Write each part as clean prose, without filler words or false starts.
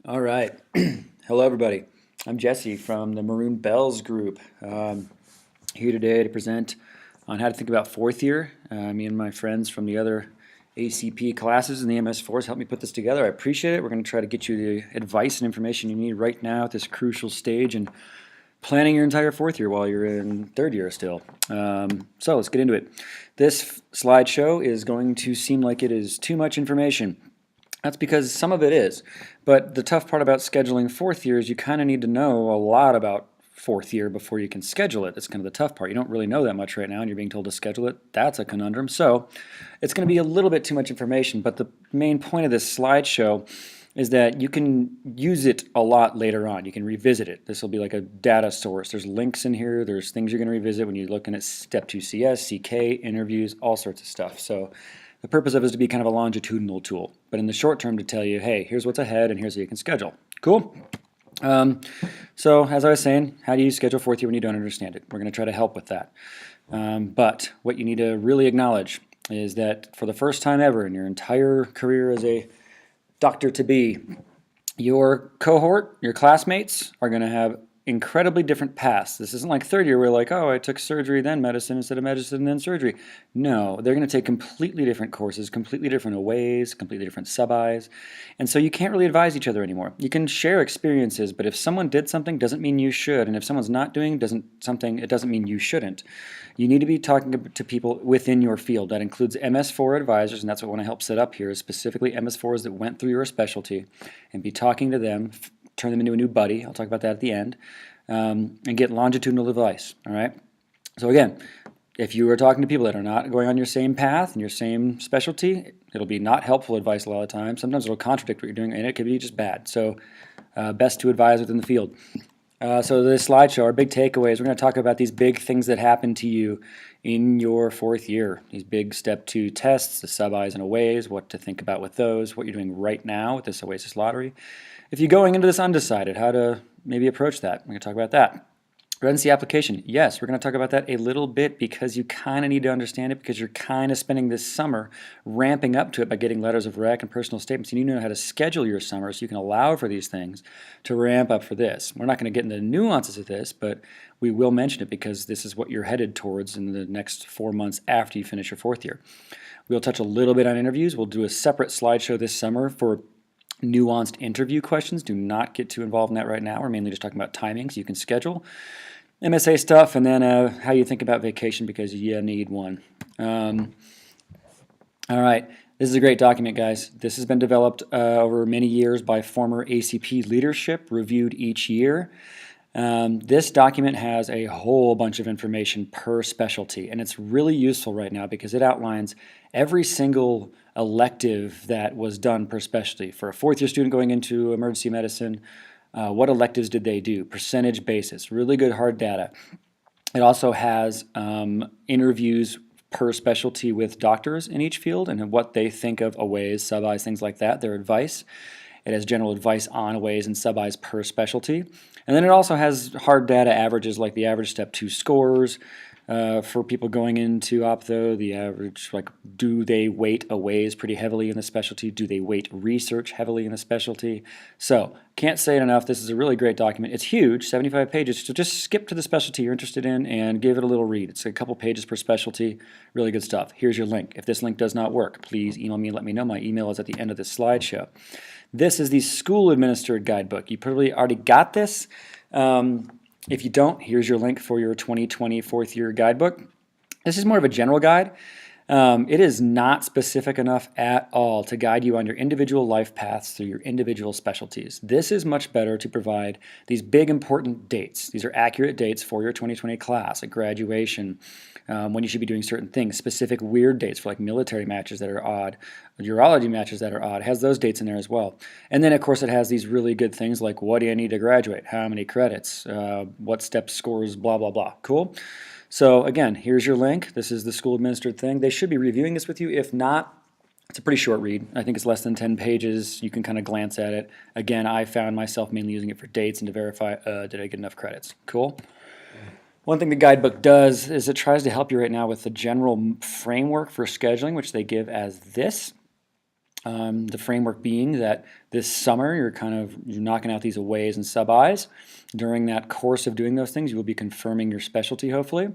All right. Hello, everybody. I'm Jesse from the Maroon Bells group. Here today to present on how to think about fourth year. Me and my friends from the other ACP classes and the MS4s helped me put this together. I appreciate it. We're going to try to get you the advice and information you need right now at this crucial stage and planning your entire fourth year while you're in third year still. So let's get into it. This slideshow is going to seem like it is too much information. That's because some of it is. But the tough part about scheduling fourth year is you kind of need to know a lot about fourth year before you can schedule it. That's kind of the tough part. You don't really know that much right now and you're being told to schedule it. That's a conundrum. So it's going to be a little bit too much information. But the main point of this slideshow is that you can use it a lot later on. You can revisit it. This will be like a data source. There's links in here. There's things you're going to revisit when you're looking at Step 2 CS, CK, interviews, all sorts of stuff. So the purpose of it is to be kind of a longitudinal tool, but in the short term to tell you, hey, here's what's ahead and here's how you can schedule. Cool? So as I was saying, how do you schedule fourth year when you don't understand it? We're going to try to help with that. But what you need to really acknowledge is that for the first time ever in your entire career as a doctor-to-be, your cohort, your classmates are going to have incredibly different paths. This isn't like third year where like, oh, I took surgery then medicine instead of medicine then surgery. No, they're going to take completely different courses, completely different aways, completely different sub-Is. And so you can't really advise each other anymore. You can share experiences, but if someone did something doesn't mean you should, and if someone's not doing something, it doesn't mean you shouldn't. You need to be talking to people within your field. That includes MS4 advisors, and that's what I want to help set up here, is specifically MS4s that went through your specialty, and be talking to them, turn them into a new buddy. I'll talk about that at the end, and get longitudinal advice. All right. So again, if you are talking to people that are not going on your same path and your same specialty, it'll be not helpful advice a lot of the time. Sometimes it'll contradict what you're doing, and it could be just bad. So best to advise within the field. So this slideshow, our big takeaways, we're going to talk about these big things that happen to you in your fourth year. These big step 2 tests, the sub-Is and aways, what to think about with those, what you're doing right now with this Oasis lottery. If you're going into this undecided, how to maybe approach that. We're going to talk about that. Residency application, yes, we're going to talk about that a little bit because you kind of need to understand it because you're kind of spending this summer ramping up to it by getting letters of rec and personal statements. You need to know how to schedule your summer so you can allow for these things to ramp up for this. We're not going to get into the nuances of this, but we will mention it because this is what you're headed towards in the next 4 months after you finish your fourth year. We'll touch a little bit on interviews. We'll do a separate slideshow this summer for nuanced interview questions. Do not get too involved in that right now. We're mainly just talking about timing so you can schedule. MSA stuff, and then how you think about vacation because you need one. All right, this is a great document, guys. This has been developed over many years by former ACP leadership, reviewed each year. This document has a whole bunch of information per specialty, and it's really useful right now because it outlines every single elective that was done per specialty. For a fourth-year student going into emergency medicine, what electives did they do? Percentage basis, really good hard data. It also has interviews per specialty with doctors in each field and what they think of aways, sub-Is, things like that, their advice. It has general advice on aways and sub-Is per specialty. And then it also has hard data averages like the average step 2 scores, for people going into optho, the average, like, do they weight aways pretty heavily in the specialty? Do they weight research heavily in the specialty? So, can't say it enough. This is a really great document. It's huge, 75 pages. So just skip to the specialty you're interested in and give it a little read. It's a couple pages per specialty. Really good stuff. Here's your link. If this link does not work, please email me and let me know. My email is at the end of this slideshow. This is the school-administered guidebook. You probably already got this. If you don't, here's your link for your 2020 fourth year guidebook. This is more of a general guide. It is not specific enough at all to guide you on your individual life paths through your individual specialties. This is much better to provide these big important dates. These are accurate dates for your 2020 class, at graduation, when you should be doing certain things, specific weird dates for like military matches that are odd, urology matches that are odd. It has those dates in there as well. And then, of course, it has these really good things like what do you need to graduate, how many credits, what step scores, blah, blah, blah. Cool? So again, here's your link. This is the school administered thing. They should be reviewing this with you. If not, it's a pretty short read. I think it's less than 10 pages. You can kind of glance at it. Again, I found myself mainly using it for dates and to verify, did I get enough credits? Cool. One thing the guidebook does is it tries to help you right now with the general framework for scheduling, which they give as this. The framework being that this summer you're knocking out these aways and sub-Is. During that course of doing those things, you will be confirming your specialty, hopefully,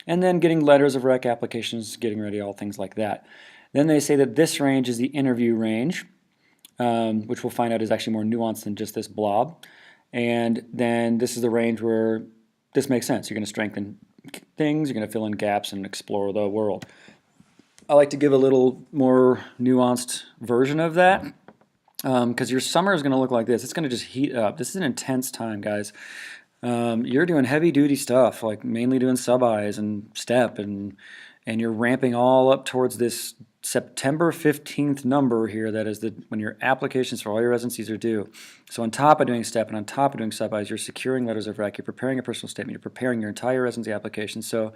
and then getting letters of rec applications, getting ready, all things like that. Then they say that this range is the interview range, which we'll find out is actually more nuanced than just this blob. And then this is the range where this makes sense. You're going to strengthen things, you're going to fill in gaps and explore the world. I like to give a little more nuanced version of that because your summer is going to look like this. It's going to just heat up. This is an intense time, guys. You're doing heavy duty stuff, like mainly doing sub-Is and step, and you're ramping all up towards this September 15th number here. That is when your applications for all your residencies are due. So on top of doing step and on top of doing sub-Is, you're securing letters of rec, you're preparing a personal statement, you're preparing your entire residency application. So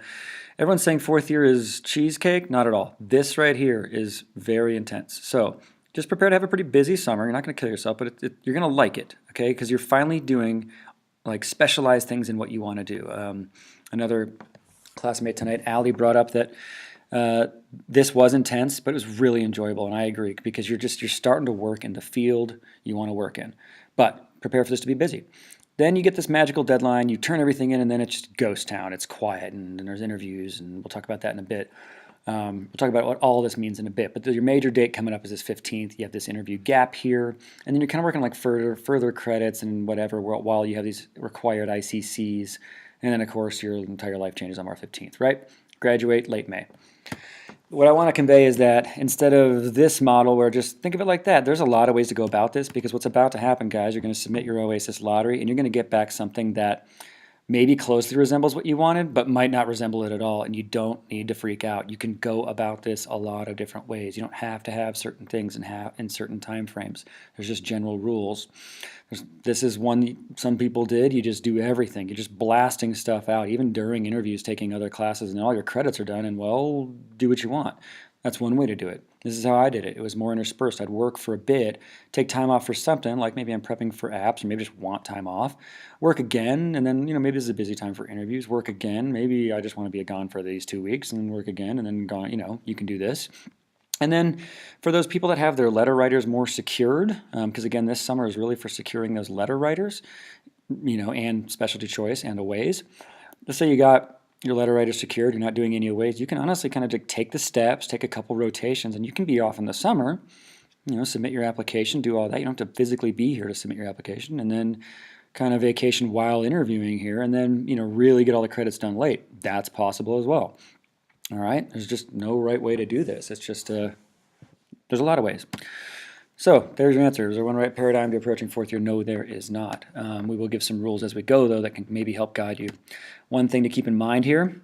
everyone's saying fourth year is cheesecake. Not at all. This right here is very intense. So just prepare to have a pretty busy summer. You're not going to kill yourself, but you're going to like it, okay? Because you're finally doing like specialized things in what you want to do. Another classmate tonight, Allie, brought up that this was intense, but it was really enjoyable, and I agree, because you're starting to work in the field you want to work in. But prepare for this to be busy. Then you get this magical deadline, you turn everything in, and then it's just ghost town. It's quiet, and there's interviews, and we'll talk about that in a bit. We'll talk about what all this means in a bit, but your major date coming up is this 15th. You have this interview gap here, and then you're kind of working like further credits and whatever while you have these required ICCs, and then of course your entire life changes on March 15th, right? Graduate late May. What I want to convey is that instead of this model where just think of it like that, there's a lot of ways to go about this, because what's about to happen, guys, you're going to submit your OASIS lottery, and you're going to get back something that maybe closely resembles what you wanted, but might not resemble it at all, and you don't need to freak out. You can go about this a lot of different ways. You don't have to have certain things in certain time frames. There's just general rules. This is one some people did. You just do everything. You're just blasting stuff out, even during interviews, taking other classes, and all your credits are done, and well, do what you want. That's one way to do it. This is how I did it. It was more interspersed. I'd work for a bit, take time off for something, like maybe I'm prepping for apps, or maybe just want time off, work again, and then, maybe this is a busy time for interviews, work again, maybe I just want to be gone for these 2 weeks, and then work again, and then gone, you can do this. And then for those people that have their letter writers more secured, because again, this summer is really for securing those letter writers, and specialty choice and aways. Let's say you got your letter writer secured, you're not doing any aways, you can honestly kind of take the steps, take a couple rotations, and you can be off in the summer, submit your application, do all that. You don't have to physically be here to submit your application, and then kind of vacation while interviewing here, and then, really get all the credits done late. That's possible as well. All right, there's just no right way to do this. It's just, there's a lot of ways. So there's your answer. Is there one right paradigm to approaching fourth year? No, there is not. We will give some rules as we go, though, that can maybe help guide you. One thing to keep in mind here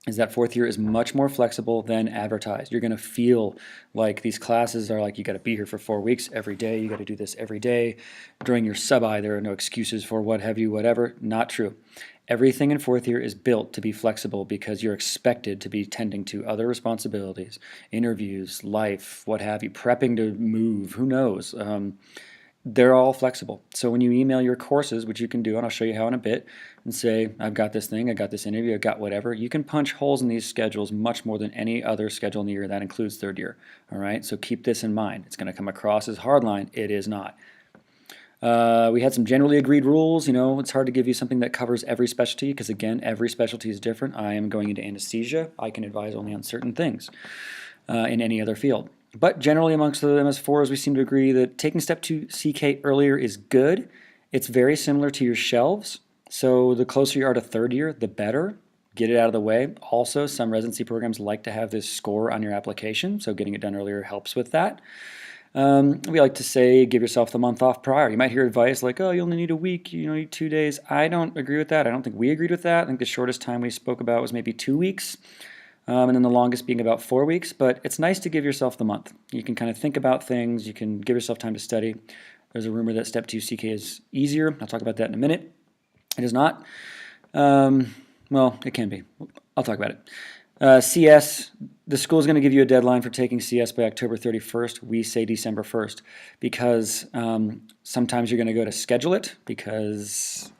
is that fourth year is much more flexible than advertised. You're going to feel like these classes are like you got to be here for 4 weeks every day. You got to do this every day. During your sub-I, there are no excuses for what have you, whatever. Not true. Everything in fourth year is built to be flexible because you're expected to be tending to other responsibilities, interviews, life, what have you, prepping to move, who knows. They're all flexible. So when you email your courses, which you can do, and I'll show you how in a bit, and say, I've got this thing, I got this interview, I got whatever, you can punch holes in these schedules much more than any other schedule in the year. That includes third year. All right, so keep this in mind. It's going to come across as hardline. It is not. We had some generally agreed rules. It's hard to give you something that covers every specialty because, again, every specialty is different. I am going into anesthesia. I can advise only on certain things in any other field. But generally amongst the MS4s, we seem to agree that taking step 2 CK earlier is good. It's very similar to your shelves. So the closer you are to third year, the better. Get it out of the way. Also, some residency programs like to have this score on your application, so getting it done earlier helps with that. We like to say give yourself the month off prior. You might hear advice like, oh, you only need a week, you need 2 days. I don't agree with that. I don't think we agreed with that. I think the shortest time we spoke about was maybe 2 weeks, and then the longest being about 4 weeks. But it's nice to give yourself the month. You can kind of think about things. You can give yourself time to study. There's a rumor that step 2 CK is easier. I'll talk about that in a minute. It is not. Well, it can be. I'll talk about it. CS, the school is going to give you a deadline for taking CS by October 31st. We say December 1st because sometimes you're going to go to schedule it because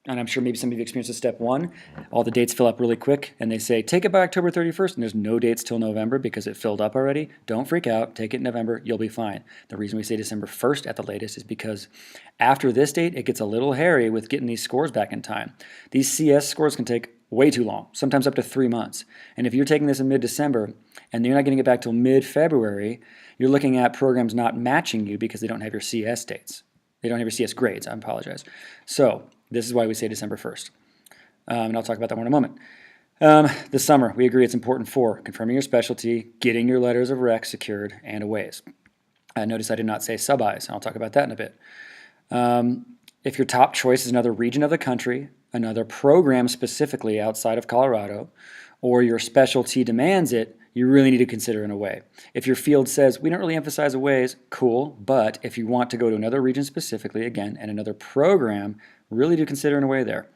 and I'm sure maybe some of you experienced this step one, all the dates fill up really quick and they say, take it by October 31st, and there's no dates till November because it filled up already. Don't freak out, take it in November, you'll be fine. The reason we say December 1st at the latest is because after this date, it gets a little hairy with getting these scores back in time. These CS scores can take way too long, sometimes up to 3 months. And if you're taking this in mid-December and you're not getting it back till mid-February, you're looking at programs not matching you because they don't have your CS dates. They don't have your CS grades, I apologize. So this is why we say December 1st. And I'll talk about that more in a moment. The summer, we agree it's important for confirming your specialty, getting your letters of rec secured, and AWAYS. Notice I did not say sub-Is, and I'll talk about that in a bit. If your top choice is another region of the country, another program specifically outside of Colorado, or your specialty demands it, you really need to consider an AWAY. If your field says, we don't really emphasize AWAYS, cool, but if you want to go to another region specifically, again, and another program, really do consider an AWAY there.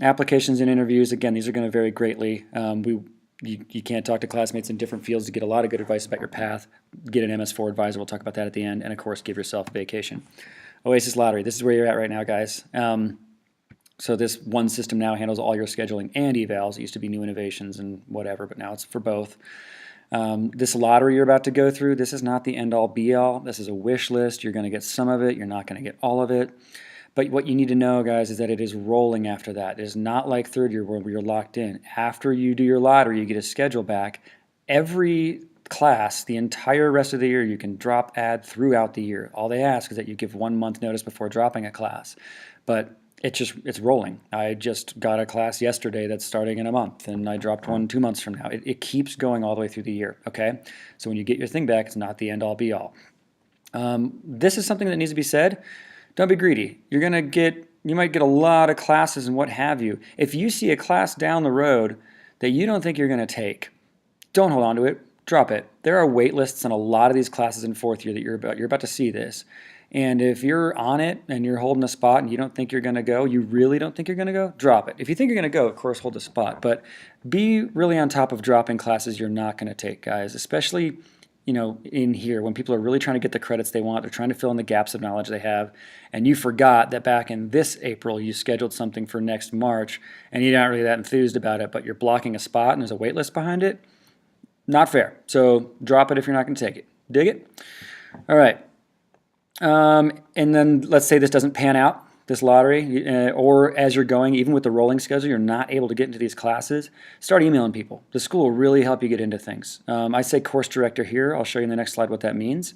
Applications and interviews, again, these are going to vary greatly. You can't talk to classmates in different fields to get a lot of good advice about your path. Get an MS4 advisor, we'll talk about that at the end, and of course, give yourself a vacation. OASIS Lottery, this is where you're at right now, guys. So this one system now handles all your scheduling and evals. It used to be New Innovations and whatever, but now it's for both. This lottery you're about to go through, this is not the end-all be-all. This is a wish list. You're going to get some of it. You're not going to get all of it. But what you need to know, guys, is that it is rolling after that. It is not like third year where you're locked in. After you do your lottery, you get a schedule back. Every class, the entire rest of the year, you can drop, add throughout the year. All they ask is that you give 1 month notice before dropping a class. But it's rolling. I just got a class yesterday that's starting in a month, and I dropped one 2 months from now. It keeps going all the way through the year, okay? So when you get your thing back, it's not the end-all be-all. This is something that needs to be said. Don't be greedy. You might get a lot of classes and what have you. If you see a class down the road that you don't think you're going to take, don't hold on to it. Drop it. There are wait lists on a lot of these classes in fourth year that you're about to see this. And if you're on it and you're holding a spot and you don't think you're going to go, you really don't think you're going to go, drop it. If you think you're going to go, of course, hold a spot. But be really on top of dropping classes you're not going to take, guys, especially in here when people are really trying to get the credits they want. They're trying to fill in the gaps of knowledge they have. And you forgot that back in this April, you scheduled something for next March and you're not really that enthused about it, but you're blocking a spot and there's a wait list behind it. Not fair. So drop it if you're not going to take it. Dig it? All right. And then let's say this doesn't pan out, this lottery, or as you're going, even with the rolling schedule, you're not able to get into these classes, start emailing people. The school will really help you get into things. I say course director here. I'll show you in the next slide what that means.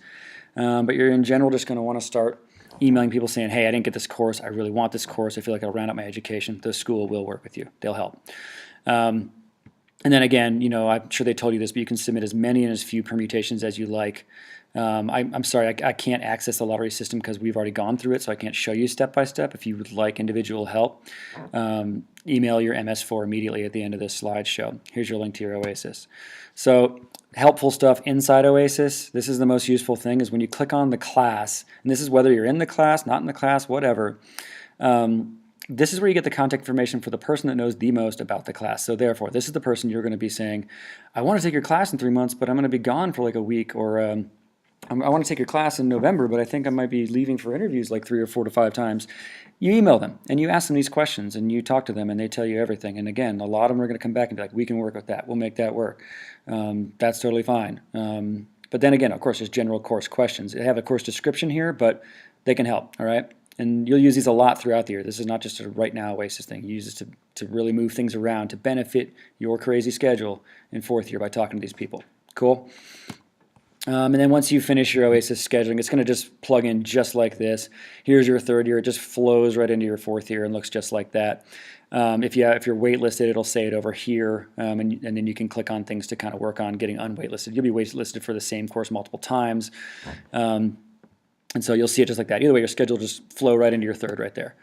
But you're in general just going to want to start emailing people saying, hey, I didn't get this course. I really want this course. I feel like I'll round out my education. The school will work with you. They'll help. And then again, I'm sure they told you this, but you can submit as many and as few permutations as you like. I'm sorry, I can't access the lottery system because we've already gone through it, so I can't show you step by step. If you would like individual help, email your MS4 immediately at the end of this slideshow. Here's your link to your OASIS. So helpful stuff inside OASIS. This is the most useful thing is when you click on the class, and this is whether you're in the class, not in the class, whatever. This is where you get the contact information for the person that knows the most about the class. So therefore, this is the person you're going to be saying, I want to take your class in 3 months, but I'm going to be gone for like a week, or I want to take your class in November, but I think I might be leaving for interviews like 3 or 4 to 5 times. You email them and you ask them these questions and you talk to them and they tell you everything. And again, a lot of them are going to come back and be like, we can work with that. We'll make that work. That's totally fine. But then again, of course, there's general course questions. They have a course description here, but they can help, all right? And you'll use these a lot throughout the year. This is not just a right now OASIS thing. You use this to really move things around, to benefit your crazy schedule in fourth year by talking to these people. Cool? And then once you finish your OASIS scheduling, it's going to just plug in just like this. Here's your third year. It just flows right into your fourth year and looks just like that. If you're waitlisted, it'll say it over here, and then you can click on things to kind of work on getting unwaitlisted. You'll be waitlisted for the same course multiple times. And so you'll see it just like that. Either way, your schedule will just flow right into your third right there.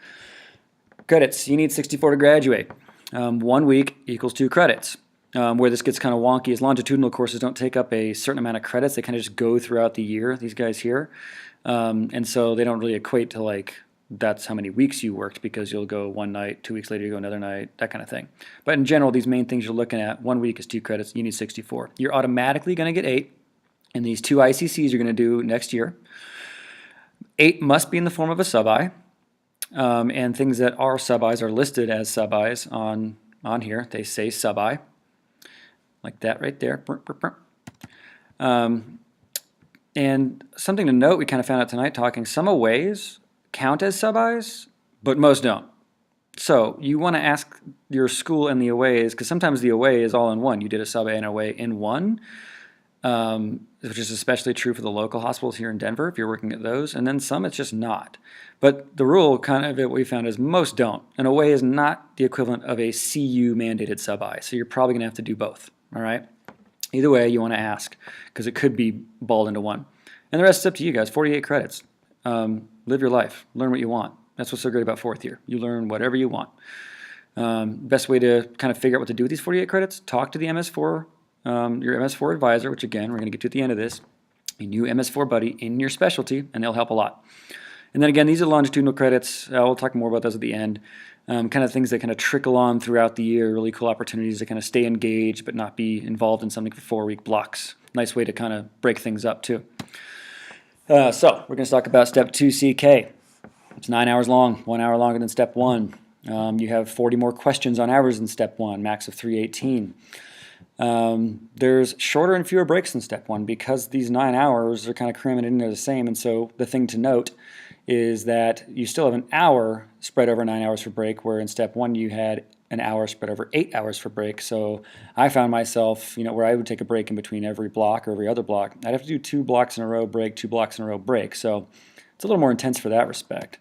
Credits. You need 64 to graduate. 1 week equals 2 credits. Where this gets kind of wonky is longitudinal courses don't take up a certain amount of credits. They kind of just go throughout the year, these guys here. And so they don't really equate to like that's how many weeks you worked because you'll go 1 night, 2 weeks later you go another night, that kind of thing. But in general, these main things you're looking at, 1 week is 2 credits, you need 64. You're automatically going to get 8 in these 2 ICCs you're going to do next year. 8 must be in the form of a sub-I. And things that are sub-Is are listed as sub-Is on here. They say sub-I, like that right there. And something to note, we kind of found out tonight talking, some aways count as sub-Is, but most don't. So you want to ask your school and the aways, because sometimes the away is all in one. You did a sub-A and away in one, which is especially true for the local hospitals here in Denver if you're working at those, and then some it's just not. But the rule kind of what we found is most don't. An away is not the equivalent of a CU mandated sub-I, so you're probably going to have to do both, all right? Either way, you want to ask, because it could be balled into one. And the rest is up to you guys, 48 credits. Live your life, learn what you want. That's what's so great about fourth year. You learn whatever you want. Best way to kind of figure out what to do with these 48 credits, talk to the MS4, your MS4 advisor, which again, we're going to get to at the end of this, a new MS4 buddy in your specialty, and they'll help a lot. And then again, these are longitudinal credits. We'll talk more about those at the end. Kind of things that kind of trickle on throughout the year, really cool opportunities to kind of stay engaged but not be involved in something for 4-week blocks. Nice way to kind of break things up too. So we're going to talk about Step 2 CK. It's 9 hours long, 1 hour longer than Step 1. You have 40 more questions on average than Step 1, max of 318. There's shorter and fewer breaks than Step 1 because these 9 hours are kind of cramming it in there the same. And so the thing to note is that you still have an hour spread over 9 hours for break, where in Step 1 you had an hour spread over 8 hours for break. So I found myself, where I would take a break in between every block or every other block. I'd have to do 2 blocks in a row break, 2 blocks in a row break. So it's a little more intense for that respect.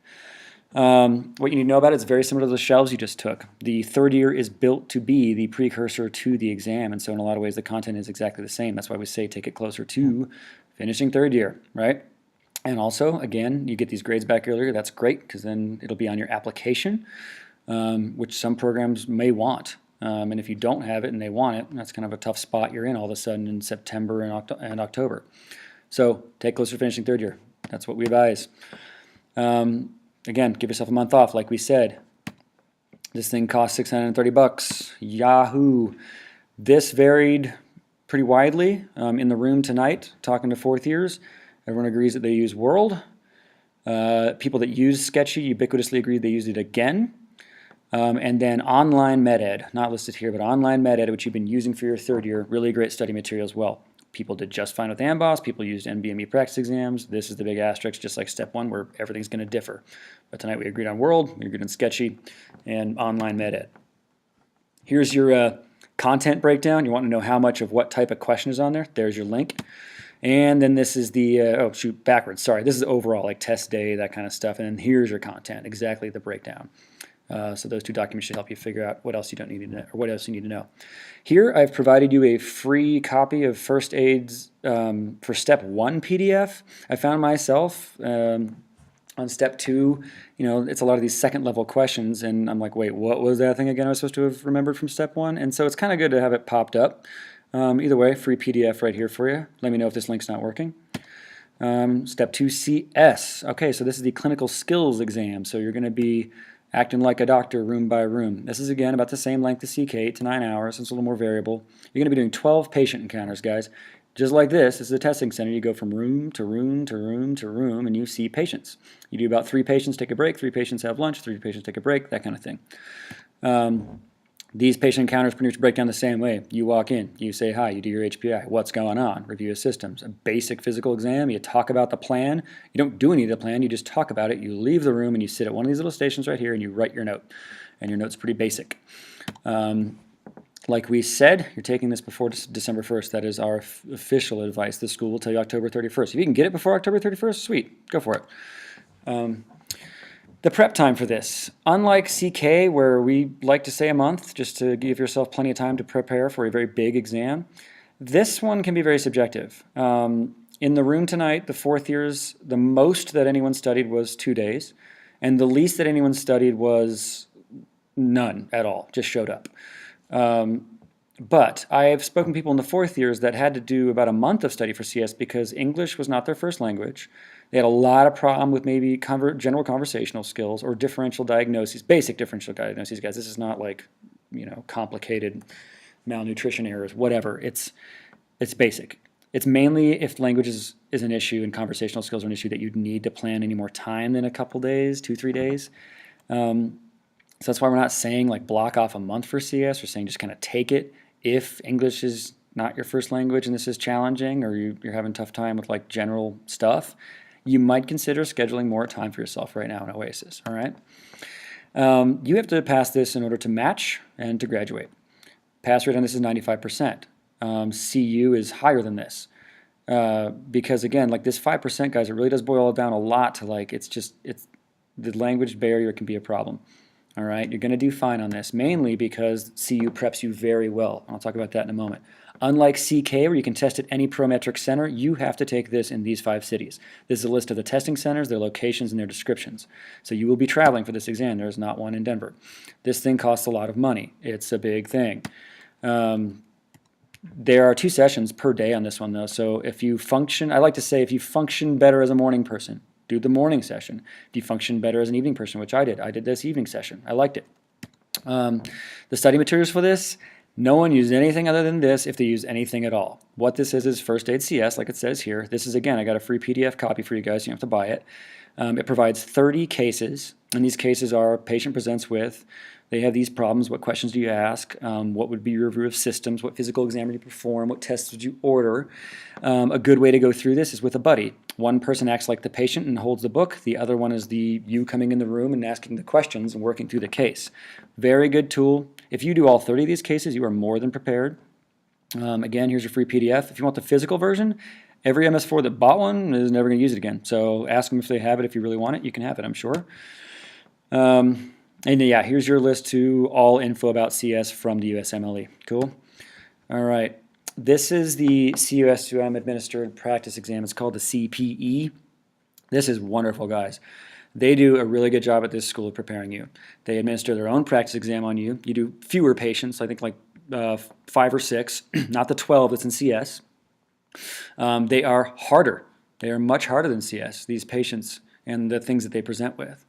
What you need to know about it is very similar to the shelves you just took. The third year is built to be the precursor to the exam, and so in a lot of ways the content is exactly the same. That's why we say take it closer to finishing third year, right? And also, again, you get these grades back earlier. That's great because then it'll be on your application, which some programs may want. And if you don't have it and they want it, that's kind of a tough spot you're in all of a sudden in September and October. So take closer to finishing third year. That's what we advise. Again, give yourself a month off, like we said. This thing costs $630. Yahoo! This varied pretty widely. In the room tonight, talking to fourth years, everyone agrees that they use World. People that use Sketchy ubiquitously agreed they used it again. And then Online MedEd, not listed here, but Online MedEd, which you've been using for your third year, really great study material as well. People did just fine with AMBOSS. People used NBME practice exams. This is the big asterisk, just like Step 1, where everything's going to differ. But tonight we agreed on World, we agreed on Sketchy, and Online MedEd. Here's your content breakdown. You want to know how much of what type of question is on there. There's your link. And then this is the, backwards, sorry. This is overall, like test day, that kind of stuff. And then here's your content, exactly the breakdown. So those 2 documents should help you figure out what else you don't need to know, or what else you need to know. Here I've provided you a free copy of First Aids for Step 1 PDF. I found myself on Step 2, it's a lot of these second level questions, and I'm like, wait, what was that thing again I was supposed to have remembered from Step 1? And so it's kind of good to have it popped up. Either way, free PDF right here for you. Let me know if this link's not working. Step 2 CS. Okay, so this is the clinical skills exam. So you're going to be acting like a doctor room by room. This is again about the same length as CK, 8 to 9 hours. It's a little more variable. You're going to be doing 12 patient encounters, guys. Just like this is a testing center. You go from room to room to room to room, and you see patients. You do about 3 patients, take a break, 3 patients have lunch, 3 patients take a break, that kind of thing. These patient encounters pretty much break down the same way. You walk in, you say hi, you do your HPI, what's going on, review of systems, a basic physical exam, you talk about the plan. You don't do any of the plan, you just talk about it, you leave the room and you sit at one of these little stations right here and you write your note. And your note's pretty basic. Like we said, you're taking this before December 1st. That is our official advice. The school will tell you October 31st. If you can get it before October 31st, sweet, go for it. The prep time for this, unlike CK, where we like to say a month just to give yourself plenty of time to prepare for a very big exam, this one can be very subjective. In the room tonight, the fourth years, the most that anyone studied was 2 days, and the least that anyone studied was none at all, just showed up. But I have spoken to people in the fourth years that had to do about a month of study for CS because English was not their first language. They had a lot of problem with maybe general conversational skills or differential diagnoses, basic differential diagnoses, guys. This is not like, complicated malnutrition errors, whatever. It's basic. It's mainly if language is an issue and conversational skills are an issue that you'd need to plan any more time than a couple days, 2, 3 days. So that's why we're not saying like block off a month for CS. We're saying just kind of take it if English is not your first language and this is challenging, or you're having a tough time with like general stuff. You might consider scheduling more time for yourself right now in Oasis, all right? You have to pass this in order to match and to graduate. Pass rate on this is 95%. CU is higher than this. Because again, like this 5%, guys, it really does boil down a lot to like, it's the language barrier can be a problem. All right, you're going to do fine on this, mainly because CU preps you very well. I'll talk about that in a moment. Unlike CK, where you can test at any Prometric center, you have to take this in these 5 cities. This is a list of the testing centers, their locations, and their descriptions. So you will be traveling for this exam. There is not one in Denver. This thing costs a lot of money. It's a big thing. There are 2 sessions per day on this one, though. So if you function, I like to say if you function better as a morning person, do the morning session. If you function better as an evening person, which I did this evening session. I liked it. The study materials for this, no one used anything other than this if they use anything at all. What this is First Aid CS, like it says here. This is, again, I got a free PDF copy for you guys, so you don't have to buy it. It provides 30 cases, and these cases are patient presents with, they have these problems, what questions do you ask, what would be your review of systems, what physical exam would you perform, what tests would you order. A good way to go through this is with a buddy. One person acts like the patient and holds the book, the other one is you coming in the room and asking the questions and working through the case. Very good tool. If you do all 30 of these cases, you are more than prepared. Again, here's your free PDF. If you want the physical version, every MS4 that bought one is never going to use it again. So ask them if they have it. If you really want it, you can have it, I'm sure. And yeah, here's your list to all info about CS from the USMLE. Cool? All right. This is the CUSUM administered practice exam. It's called the CPE. This is wonderful, guys. They do a really good job at this school of preparing you. They administer their own practice exam on you. You do fewer patients, I think like 5 or 6, not the 12 that's in CS. They are harder. They are much harder than CS, these patients and the things that they present with.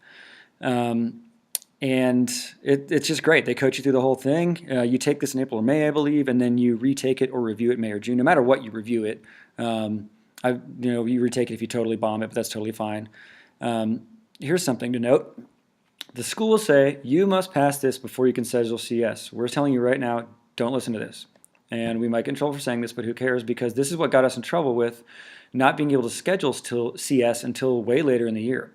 And it's just great. They coach you through the whole thing. You take this in April or May, I believe, and then you retake it or review it May or June. No matter what you review it, you retake it if you totally bomb it, but that's totally fine. Here's something to note. The school will say, you must pass this before you can schedule CS. We're telling you right now, don't listen to this. And we might get in trouble for saying this, but who cares? Because this is what got us in trouble with not being able to schedule CS until way later in the year.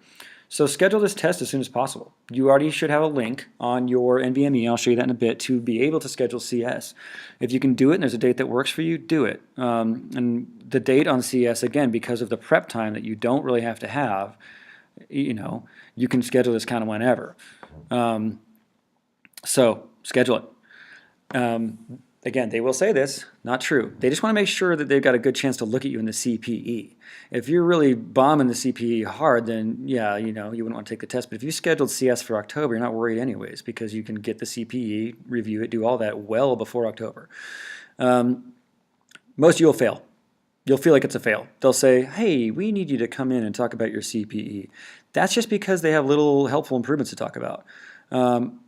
So schedule this test as soon as possible. You already should have a link on your NVMe, I'll show you that in a bit, to be able to schedule CS. If you can do it and there's a date that works for you, do it. And the date on CS, again, because of the prep time that you don't really have to have, you can schedule this kind of whenever. So schedule it. Again, they will say this, not true. They just want to make sure that they've got a good chance to look at you in the CPE. If you're really bombing the CPE hard, then yeah, you wouldn't want to take the test. But if you scheduled CS for October, you're not worried anyways, because you can get the CPE, review it, do all that well before October. Most of you will fail. You'll feel like it's a fail. They'll say, hey, we need you to come in and talk about your CPE. That's just because they have little helpful improvements to talk about.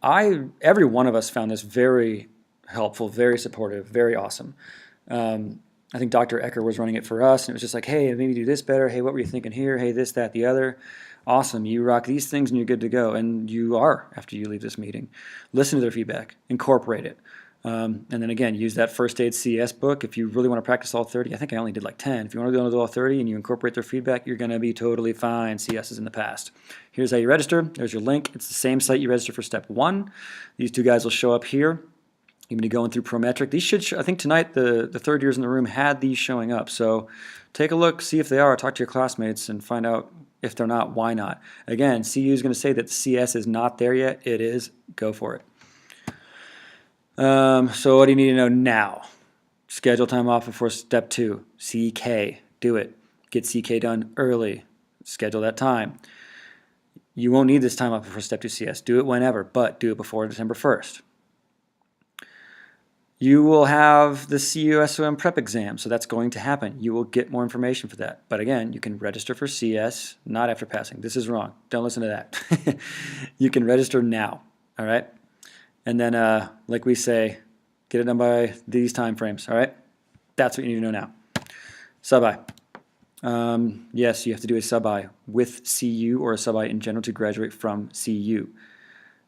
Every one of us found this very helpful, very supportive, very awesome. I think Dr. Ecker was running it for us, and it was just like, hey, maybe do this better. Hey, what were you thinking here? Hey, this, that, the other. Awesome. You rock these things and you're good to go. And you are after you leave this meeting. Listen to their feedback. Incorporate it. And then again, use that First Aid CS book. If you really want to practice all 30, I think I only did like 10. If you want to do all 30 and you incorporate their feedback, you're going to be totally fine. CS is in the past. Here's how you register. There's your link. It's the same site you register for step 1. These 2 guys will show up here. You're going to go in through Prometric. These should I think tonight the third years in the room had these showing up. So take a look, see if they are. Talk to your classmates and find out if they're not, why not. Again, CU is going to say that CS is not there yet. It is. Go for it. So what do you need to know now? Schedule time off before step 2. CK. Do it. Get CK done early. Schedule that time. You won't need this time off before step 2 CS. Do it whenever, but do it before December 1st. You will have the CUSOM prep exam, so that's going to happen. You will get more information for that. But again, you can register for CS, not after passing. This is wrong. Don't listen to that. You can register now, all right? And then, like we say, get it done by these time frames, all right? That's what you need to know now. Sub-I. Yes, you have to do a sub-I with CU or a sub-I in general to graduate from CU.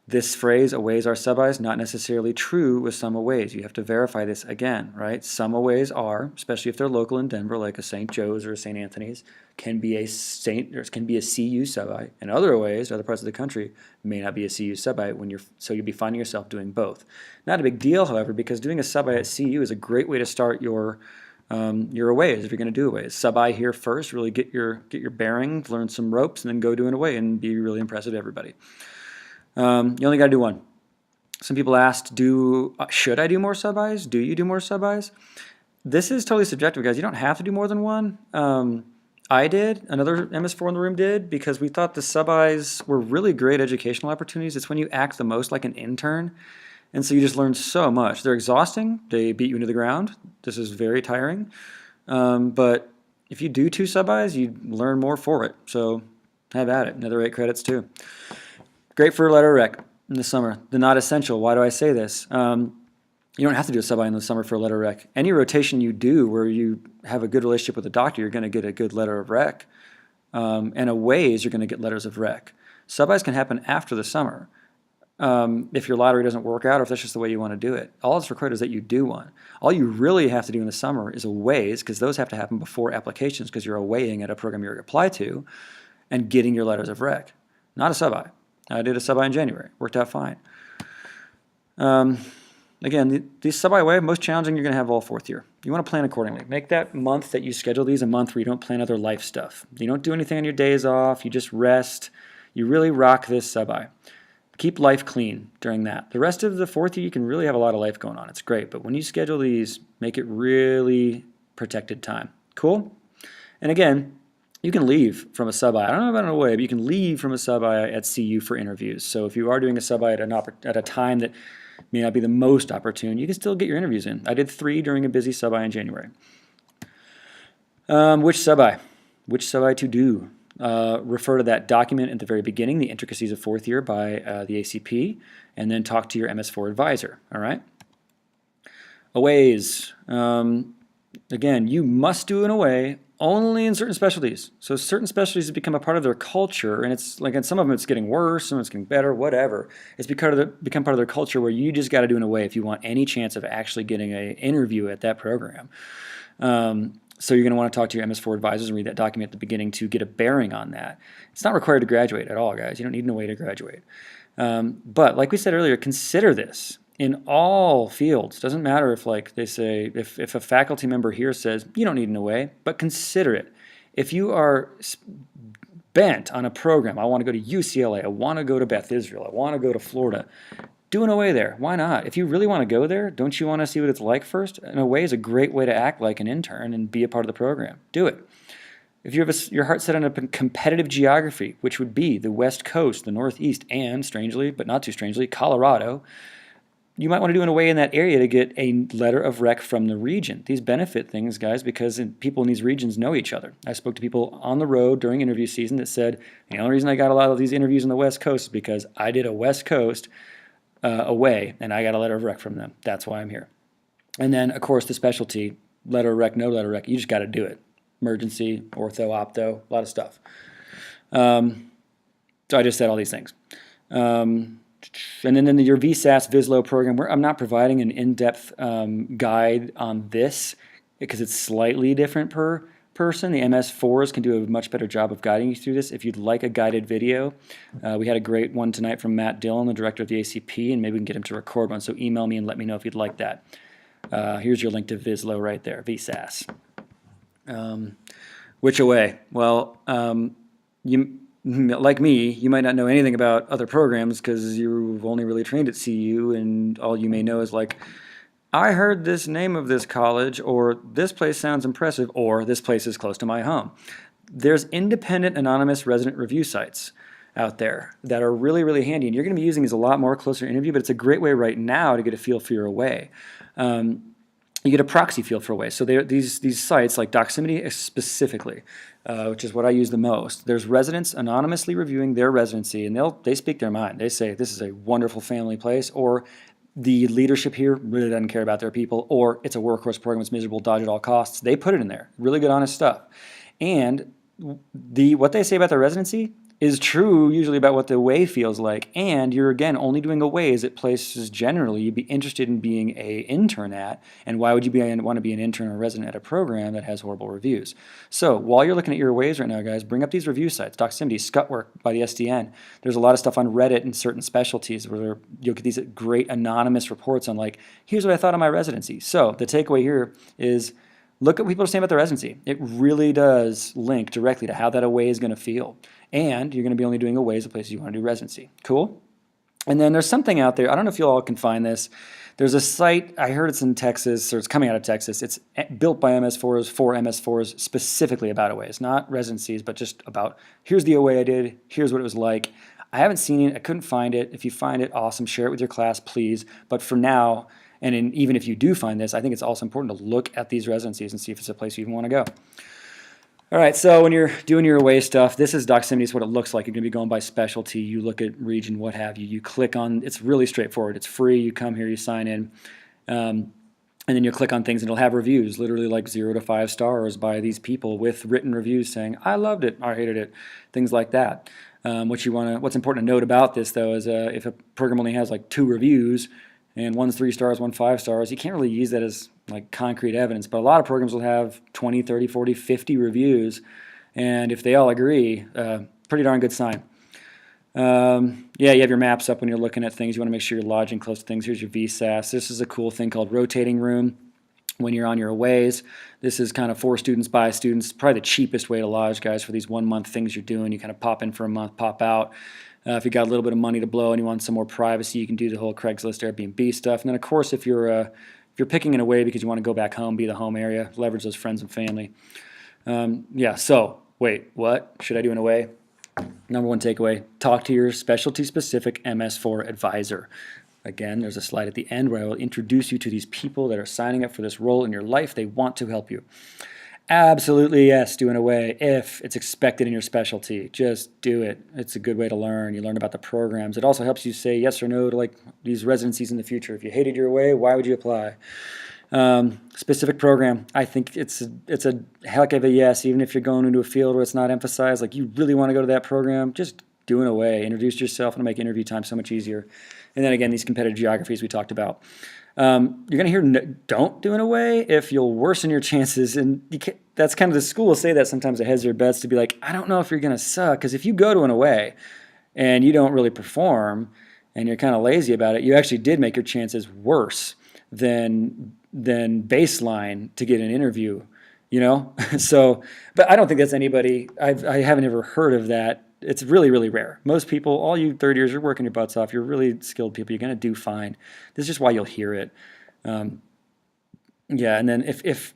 This phrase, aways are sub-Is, not necessarily true with some aways. You have to verify this again, right? Some aways are, especially if they're local in Denver, like a St. Joe's or a St. Anthony's, can be a CU sub-I, and other aways, other parts of the country, may not be a CU sub-I so you'll be finding yourself doing both. Not a big deal, however, because doing a sub-I at CU is a great way to start your aways if you're going to do aways. Sub-I here first, really get your bearings, learn some ropes, and then go do an away and be really impressive to everybody. You only got to do one. Some people asked, should I do more sub-Is? Do you do more sub-Is? This is totally subjective, guys. You don't have to do more than one. I did. Another MS4 in the room did, because we thought the sub-Is were really great educational opportunities. It's when you act the most like an intern, and so you just learn so much. They're exhausting. They beat you into the ground. This is very tiring. But if you do 2 sub-Is, you learn more for it. So have at it. Another 8 credits too. Great for letter rec in the summer. The not essential. Why do I say this? You don't have to do a sub-I in the summer for a letter rec. Any rotation you do where you have a good relationship with a doctor, you're going to get a good letter of rec. And aways, you're going to get letters of rec. Sub-Is can happen after the summer. If your lottery doesn't work out, or if that's just the way you want to do it. All that's required is that you do one. All you really have to do in the summer is aways, because those have to happen before applications, because you're awaying at a program you're apply to, and getting your letters of rec. Not a sub-I. I did a sub-I in January. Worked out fine. Again, these sub-I away, most challenging you're going to have all 4th year. You want to plan accordingly. Make that month that you schedule these a month where you don't plan other life stuff. You don't do anything on your days off. You just rest. You really rock this sub-I. Keep life clean during that. The rest of the 4th year, you can really have a lot of life going on. It's great. But when you schedule these, make it really protected time. Cool? And again, you can leave from a sub-I. I don't know about an away, but you can leave from a sub-I at CU for interviews. So if you are doing a sub-I at a time that may not be the most opportune, you can still get your interviews in. I did 3 during a busy sub-I in January. Which sub-I? Which sub-I to do? Refer to that document at the very beginning, the intricacies of 4th year by the ACP, and then talk to your MS4 advisor. All right? Aways. Again, you must do an away only in certain specialties. So certain specialties have become a part of their culture, and it's like in some of them it's getting worse, some of it's getting better, whatever. It's become part of their culture where you just got to do an away if you want any chance of actually getting an interview at that program. So you're going to want to talk to your MS4 advisors and read that document at the beginning to get a bearing on that. It's not required to graduate at all, guys. You don't need an away to graduate. But like we said earlier, consider this in all fields. Doesn't matter if, like they say, if a faculty member here says, you don't need an away, but consider it. If you are bent on a program, I want to go to UCLA, I want to go to Beth Israel, I want to go to Florida, do an away there. Why not? If you really want to go there, don't you want to see what it's like first? An away is a great way to act like an intern and be a part of the program. Do it. If you have your heart set on a competitive geography, which would be the West Coast, the Northeast, and strangely, but not too strangely, Colorado, you might want to do an away in that area to get a letter of rec from the region. These benefit things, guys, because people in these regions know each other. I spoke to people on the road during interview season that said, the only reason I got a lot of these interviews on the West Coast is because I did a West Coast away, and I got a letter of rec from them. That's why I'm here. And then, of course, the specialty, letter of rec, no letter of rec, you just got to do it. Emergency, ortho, opto, a lot of stuff. So I just said all these things. And then in your VSAS VisLo program, I'm not providing an in-depth guide on this because it's slightly different per person. The MS4s can do a much better job of guiding you through this. If you'd like a guided video, we had a great one tonight from Matt Dillon, the director of the ACP, and maybe we can get him to record one. So email me and let me know if you'd like that. Here's your link to VisLo right there, VSAS. Which away? Well, like me, you might not know anything about other programs because you've only really trained at CU, and all you may know is like, I heard this name of this college, or this place sounds impressive, or this place is close to my home. There's independent anonymous resident review sites out there that are really, really handy, and you're going to be using these a lot more closer to interview, but it's a great way right now to get a feel for your away. You get a proxy feel for away. So these sites, like Doximity specifically, which is what I use the most, there's residents anonymously reviewing their residency, and they speak their mind. They say, this is a wonderful family place, or the leadership here really doesn't care about their people, or it's a workhorse program, it's miserable, dodge at all costs. They put it in there. Really good, honest stuff. And what they say about their residency is true usually about what the away feels like. And you're, again, only doing aways at places generally you'd be interested in being a intern at. And why would you want to be an intern or resident at a program that has horrible reviews? So while you're looking at your aways right now, guys, bring up these review sites. Doximity, Scutwork by the SDN. There's a lot of stuff on Reddit in certain specialties where you'll get these great anonymous reports on, like, here's what I thought of my residency. So the takeaway here is, look at what people are saying about the residency. It really does link directly to how that away is going to feel. And you're going to be only doing aways at places you want to do residency. Cool? And then there's something out there. I don't know if you all can find this. There's a site, I heard it's in Texas, or it's coming out of Texas. It's built by MS4s for MS4s specifically about aways. Not residencies, but just about, here's the away I did, here's what it was like. I haven't seen it. I couldn't find it. If you find it, awesome. Share it with your class, please. But for now, even if you do find this, I think it's also important to look at these residencies and see if it's a place you even want to go. All right, so when you're doing your away stuff, this is Doximity. It's what it looks like. You're going to be going by specialty. You look at region, what have you. You click on, it's really straightforward. It's free. You come here, you sign in, and then you click on things, and it'll have reviews, literally like 0 to 5 stars by these people with written reviews saying, I loved it, I hated it, things like that. What's important to note about this, though, is if a program only has like 2 reviews, and one's 3 stars, one 5 stars, you can't really use that as like concrete evidence. But a lot of programs will have 20, 30, 40, 50 reviews, and if they all agree, pretty darn good sign. Yeah, you have your maps up when you're looking at things. You want to make sure you're lodging close to things. Here's your VSAS. This is a cool thing called rotating room. When you're on your aways, this is kind of for students, by students. Probably the cheapest way to lodge, guys, for these 1-month things you're doing. You kind of pop in for a month, pop out. If you got a little bit of money to blow and you want some more privacy, you can do the whole Craigslist Airbnb stuff. And then, of course, if you're picking an away because you want to go back home, be the home area, leverage those friends and family. Yeah, so, wait, what? Should I do an away? Number 1 takeaway, talk to your specialty-specific MS4 advisor. Again, there's a slide at the end where I will introduce you to these people that are signing up for this role in your life. They want to help you. Absolutely, yes, do an away if it's expected in your specialty. Just do it. It's a good way to learn. You learn about the programs. It also helps you say yes or no to like these residencies in the future. If you hated your away, why would you apply? Specific program, I think it's a heck of a yes, even if you're going into a field where it's not emphasized. Like you really want to go to that program, just do an away. Introduce yourself and make interview time so much easier. And then again, these competitive geographies we talked about. You're going to hear don't do an away if you'll worsen your chances. And that's kind of the school will say that sometimes it has their bets to be like, I don't know if you're going to suck. Because if you go to an away and you don't really perform and you're kind of lazy about it, you actually did make your chances worse than baseline to get an interview, you know? So, but I don't think that's anybody, I haven't ever heard of that. It's really, really rare. Most people, all you third years, you're working your butts off. You're really skilled people. You're going to do fine. This is just why you'll hear it. Yeah, and then if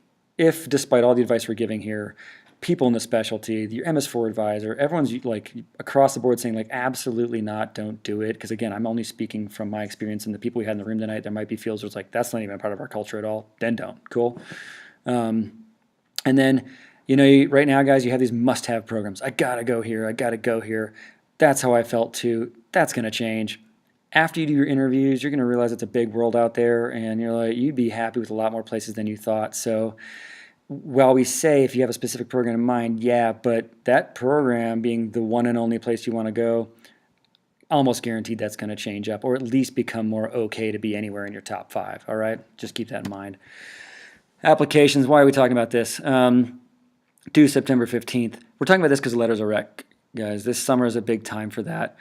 despite all the advice we're giving here, people in the specialty, your MS4 advisor, everyone's like across the board saying like absolutely not, don't do it. Because again, I'm only speaking from my experience and the people we had in the room tonight. There might be fields where it's like that's not even a part of our culture at all. Then don't. Cool. And then, you know, right now, guys, you have these must-have programs. I gotta go here. I gotta go here. That's how I felt too. That's gonna change. After you do your interviews, you're gonna realize it's a big world out there, and you're like, you'd be happy with a lot more places than you thought. So, while we say if you have a specific program in mind, yeah, but that program being the one and only place you want to go, almost guaranteed that's going to change up, or at least become more okay to be anywhere in your top 5. All right, just keep that in mind. Applications. Why are we talking about this? Due September 15th. We're talking about this because the letters are rec, guys. This summer is a big time for that.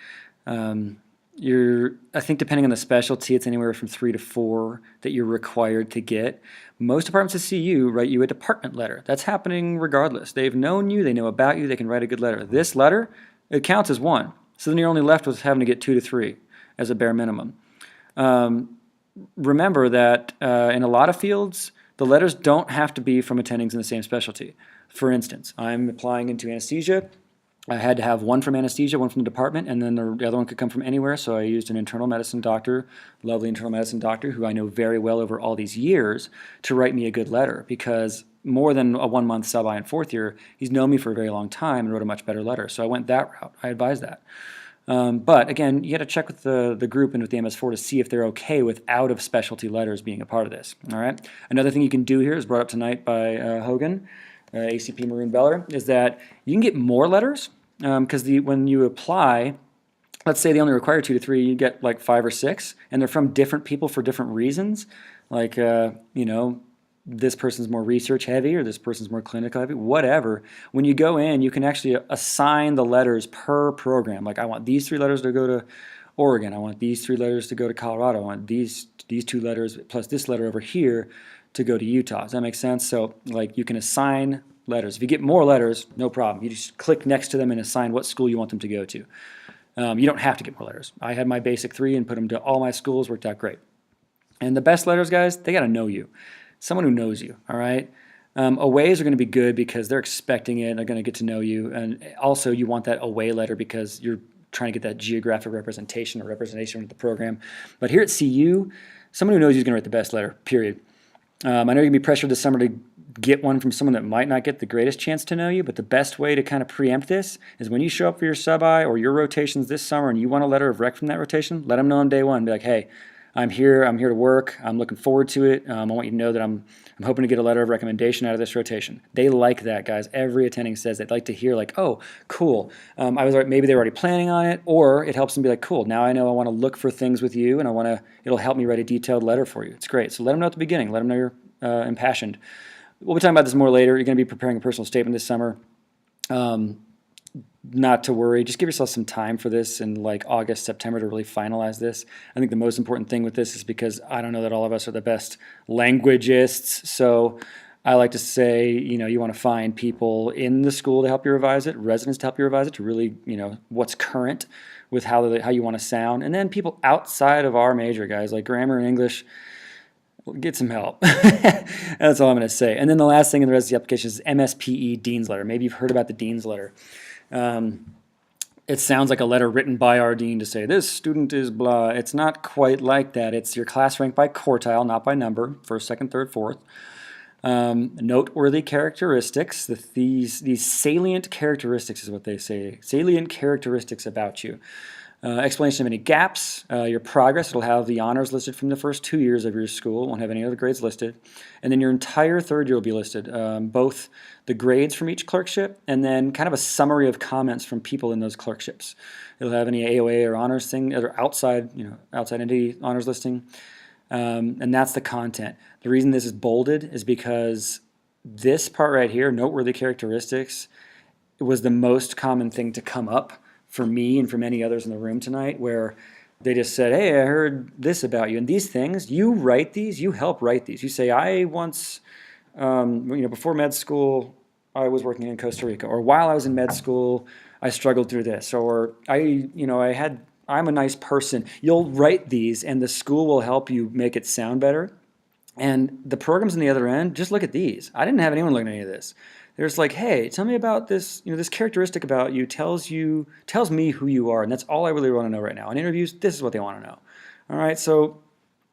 I think depending on the specialty, it's anywhere from 3 to 4 that you're required to get. Most departments at CU write you a department letter. That's happening regardless. They've known you, they know about you, they can write a good letter. This letter, it counts as 1. So then you're only left with having to get 2 to 3 as a bare minimum. Remember that in a lot of fields, the letters don't have to be from attendings in the same specialty. For instance, I'm applying into anesthesia. I had to have 1 from anesthesia, 1 from the department, and then the other one could come from anywhere. So I used an internal medicine doctor, lovely internal medicine doctor, who I know very well over all these years, to write me a good letter. Because more than a 1-month sub-I in 4th year, he's known me for a very long time and wrote a much better letter. So I went that route. I advise that. But again, you got to check with the group and with the MS4 to see if they're okay with out of specialty letters being a part of this. All right. Another thing you can do here is brought up tonight by Hogan, ACP Maroon Beller, is that you can get more letters because when you apply, let's say they only require 2 to 3, you get like 5 or 6, and they're from different people for different reasons. Like, this person's more research heavy or this person's more clinical heavy, whatever. When you go in, you can actually assign the letters per program. Like, I want these 3 letters to go to Oregon. I want these 3 letters to go to Colorado. I want these 2 letters plus this letter over here to go to Utah. Does that make sense? So, like, you can assign letters. If you get more letters, no problem. You just click next to them and assign what school you want them to go to. You don't have to get more letters. I had my basic 3 and put them to all my schools. Worked out great. And the best letters, guys, they got to know you. Someone who knows you, all right? Aways are going to be good because they're expecting it and they're going to get to know you. And also you want that away letter because you're trying to get that geographic representation or representation of the program. But here at CU, someone who knows you is going to write the best letter, period. I know you're going to be pressured this summer to get one from someone that might not get the greatest chance to know you, but the best way to kind of preempt this is when you show up for your sub-I or your rotations this summer and you want a letter of rec from that rotation, let them know on day one. Be like, hey, I'm here to work, I'm looking forward to it. I want you to know that I'm hoping to get a letter of recommendation out of this rotation. They like that, guys. Every attending says they'd like to hear like, oh, cool. Maybe they're already planning on it, or it helps them be like, cool, now I know I want to look for things with you and it'll help me write a detailed letter for you. It's great. So let them know at the beginning. Let them know you're impassioned. We'll be talking about this more later. You're going to be preparing a personal statement this summer. Not to worry. Just give yourself some time for this in like August, September to really finalize this. I think the most important thing with this is because I don't know that all of us are the best languagists. So I like to say, you want to find people in the school to help you revise it, residents to help you revise it, to really, what's current with how you want to sound. And then people outside of our major, guys, like grammar and English, get some help. That's all I'm going to say. And then the last thing in the rest of the application is MSPE Dean's Letter. Maybe you've heard about the Dean's Letter. It sounds like a letter written by our dean to say, this student is blah. It's not quite like that. It's your class ranked by quartile, not by number, first, second, third, fourth. Noteworthy characteristics. These salient characteristics is what they say. Salient characteristics about you. Explanation of any gaps, your progress. It'll have the honors listed from the first 2 years of your school. It won't have any other grades listed. And then your entire third year will be listed, both the grades from each clerkship and then kind of a summary of comments from people in those clerkships. It'll have any AOA or honors thing, or outside entity honors listing. And that's the content. The reason this is bolded is because this part right here, noteworthy characteristics, was the most common thing to come up for me and for many others in the room tonight, where they just said, hey, I heard this about you. And these things, you write these, you help write these. You say, I once, before med school, I was working in Costa Rica, or while I was in med school, I struggled through this, or I'm a nice person. You'll write these and the school will help you make it sound better. And the programs on the other end, just look at these. I didn't have anyone looking at any of this. There's like, hey, tell me about this, this characteristic about you tells me who you are, and that's all I really want to know right now. In interviews, this is what they want to know. All right, so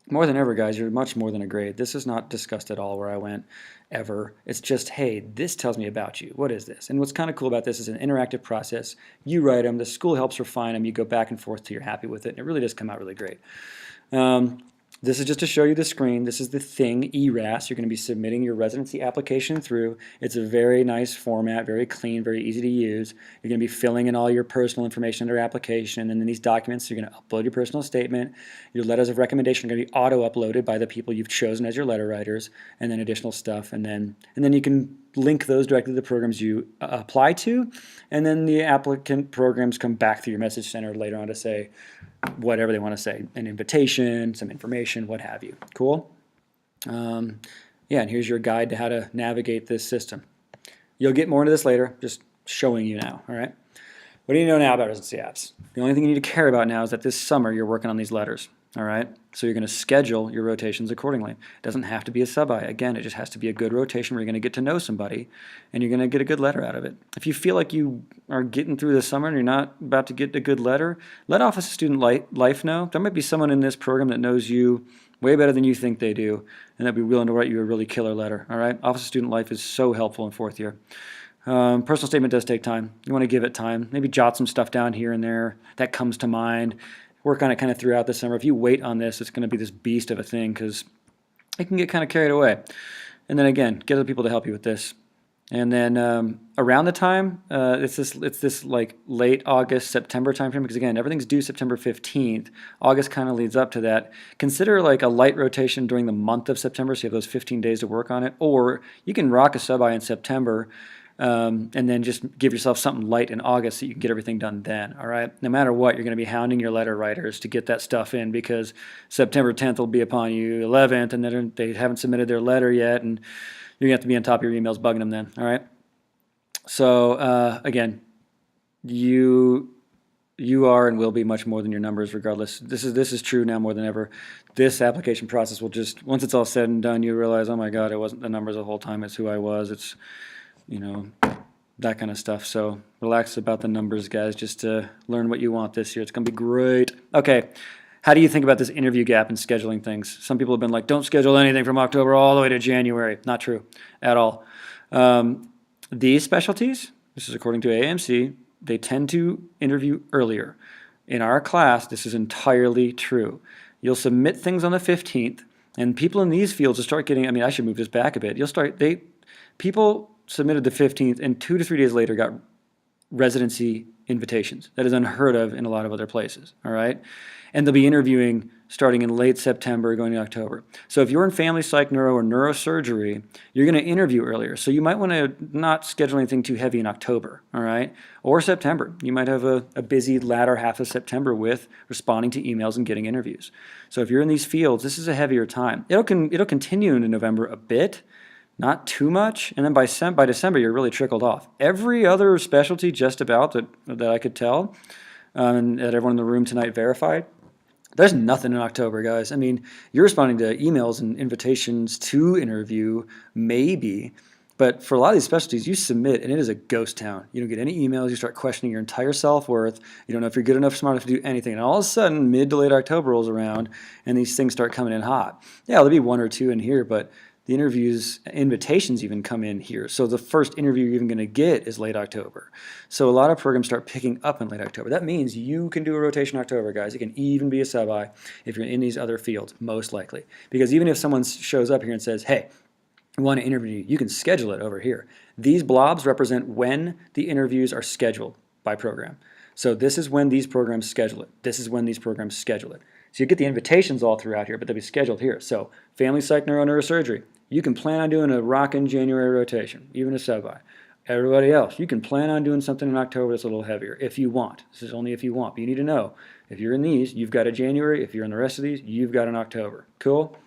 more than ever, guys, you're much more than a grade. This is not discussed at all where I went, ever. It's just, hey, this tells me about you. What is this? And what's kind of cool about this is an interactive process. You write them, the school helps refine them, you go back and forth till you're happy with it, and it really does come out really great. This is just to show you the screen. This is the thing, ERAS. You're going to be submitting your residency application through. It's a very nice format, very clean, very easy to use. You're going to be filling in all your personal information under application, and then these documents, you're going to upload your personal statement. Your letters of recommendation are going to be auto-uploaded by the people you've chosen as your letter writers, and then additional stuff. And then you can link those directly to the programs you apply to, and then the applicant programs come back through your message center later on to say whatever they want to say, an invitation, some information, what have you. Cool? And here's your guide to how to navigate this system. You'll get more into this later, just showing you now, all right? What do you know now about residency apps? The only thing you need to care about now is that this summer you're working on these letters. All right, so you're going to schedule your rotations accordingly. It doesn't have to be a sub-I. Again, it just has to be a good rotation where you're going to get to know somebody and you're going to get a good letter out of it. If you feel like you are getting through the summer and you're not about to get a good letter, let Office of Student Life know. There might be someone in this program that knows you way better than you think they do, and they'll be willing to write you a really killer letter. All right, Office of Student Life is so helpful in fourth year. Personal statement does take time. You want to give it time. Maybe jot some stuff down here and there that comes to mind. Work on it kind of throughout the summer. If you wait on this, it's going to be this beast of a thing because it can get kind of carried away. And then again, get other people to help you with this. And then around the time, it's this like late August, September timeframe, because again, everything's due September 15th. August kind of leads up to that. Consider like a light rotation during the month of September, so you have those 15 days to work on it. Or you can rock a sub-I in September and then just give yourself something light in August so you can get everything done then, all right? No matter what, you're going to be hounding your letter writers to get that stuff in because September 10th will be upon you, 11th, and then they haven't submitted their letter yet, and you're going to have to be on top of your emails bugging them then, all right? So, again, you are and will be much more than your numbers regardless. This is true now more than ever. This application process will just, once it's all said and done, you realize, oh my God, it wasn't the numbers the whole time, it's who I was, it's, you know, that kind of stuff. So relax about the numbers, guys, just to learn what you want this year. It's going to be great. Okay. How do you think about this interview gap and scheduling things? Some people have been like, don't schedule anything from October all the way to January. Not true at all. These specialties, this is according to AAMC, they tend to interview earlier. In our class, this is entirely true. You'll submit things on the 15th, and people in these fields will start getting, I mean, I should move this back a bit. People submitted the 15th, and 2 to 3 days later got residency invitations. That is unheard of in a lot of other places, all right? And they'll be interviewing starting in late September, going to October. So if you're in family psych, neuro, or neurosurgery, you're going to interview earlier. So you might want to not schedule anything too heavy in October, all right? Or September. You might have a busy latter half of September with responding to emails and getting interviews. So if you're in these fields, this is a heavier time. It'll continue into November a bit, not too much, and then by December you're really trickled off. Every other specialty just about that I could tell, and that everyone in the room tonight verified, there's nothing in October, guys. I mean, you're responding to emails and invitations to interview, maybe, but for a lot of these specialties, you submit and it is a ghost town. You don't get any emails, you start questioning your entire self-worth, you don't know if you're good enough, smart enough to do anything, and all of a sudden, mid to late October rolls around and these things start coming in hot. Yeah, there'll be 1 or 2 in here, but the invitations even come in here. So the first interview you're even going to get is late October. So a lot of programs start picking up in late October. That means you can do a rotation in October, guys. It can even be a sub-I if you're in these other fields, most likely. Because even if someone shows up here and says, hey, we want to interview you, you can schedule it over here. These blobs represent when the interviews are scheduled by program. So this is when these programs schedule it. This is when these programs schedule it. So you get the invitations all throughout here, but they'll be scheduled here. So family psych, neuro, neurosurgery, you can plan on doing a rockin' January rotation, even a sub-I. Everybody else, you can plan on doing something in October that's a little heavier, if you want. This is only if you want, but you need to know, if you're in these, you've got a January. If you're in the rest of these, you've got an October. Cool?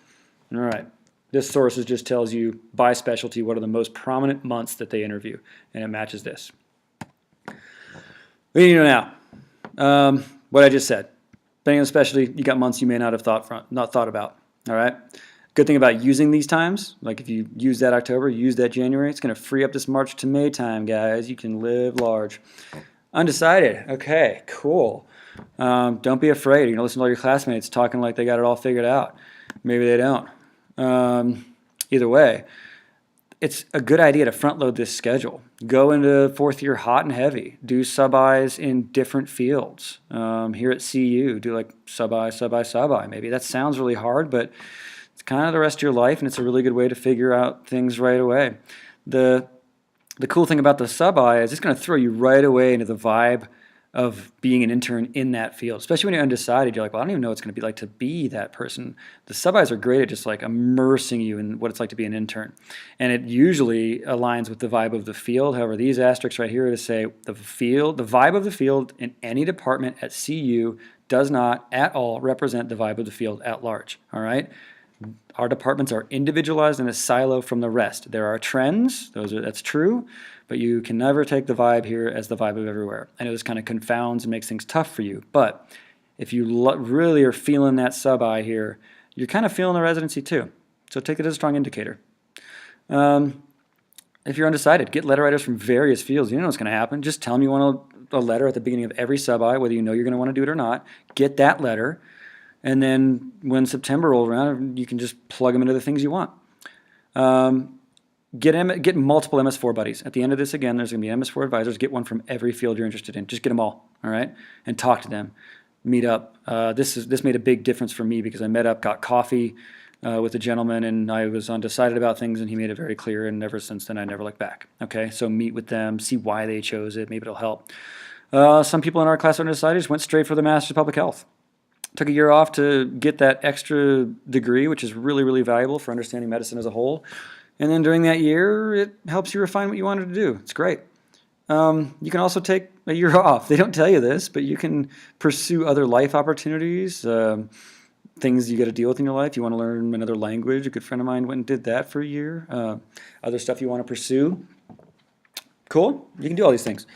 All right. This source just tells you, by specialty, what are the most prominent months that they interview, and it matches this. What do you know now? What I just said. Depending on the specialty, you got months you may not have thought about. All right. Good thing about using these times, like if you use that October, use that January, it's going to free up this March to May time, guys. You can live large. Undecided. Okay, cool. Don't be afraid. You're going to listen to all your classmates talking like they got it all figured out. Maybe they don't. Either way, it's a good idea to front load this schedule. Go into fourth year hot and heavy. Do sub-Is in different fields. Here at CU, do like sub-I, sub-I, sub-I. Maybe that sounds really hard, but it's kind of the rest of your life, and it's a really good way to figure out things right away. The cool thing about the sub-I is it's going to throw you right away into the vibe of being an intern in that field, especially when you're undecided. You're like, well, I don't even know what it's going to be like to be that person. The sub-Is are great at just like immersing you in what it's like to be an intern. And it usually aligns with the vibe of the field. However, these asterisks right here are to say the vibe of the field in any department at CU does not at all represent the vibe of the field at large, all right? Our departments are individualized in a silo from the rest. There are trends, that's true, but you can never take the vibe here as the vibe of everywhere. I know this kind of confounds and makes things tough for you, but if you really are feeling that sub-I here, you're kind of feeling the residency too. So take it as a strong indicator. If you're undecided, get letter writers from various fields. You know what's going to happen. Just tell them you want a letter at the beginning of every sub-I, whether you know you're going to want to do it or not. Get that letter. And then when September rolls around, you can just plug them into the things you want. Get multiple MS4 buddies. At the end of this, again, there's going to be MS4 advisors. Get one from every field you're interested in. Just get them all right? And talk to them. Meet up. This made a big difference for me because I met up, got coffee with a gentleman, and I was undecided about things, and he made it very clear, and ever since then I never looked back. Okay, so meet with them, see why they chose it. Maybe it'll help. Some people in our class are undecided, just went straight for the Master's of Public Health. Took a year off to get that extra degree, which is really, really valuable for understanding medicine as a whole. And then during that year, it helps you refine what you wanted to do. It's great. You can also take a year off. They don't tell you this, but you can pursue other life opportunities, things you got to deal with in your life. You want to learn another language. A good friend of mine went and did that for a year. Other stuff you want to pursue. Cool. You can do all these things.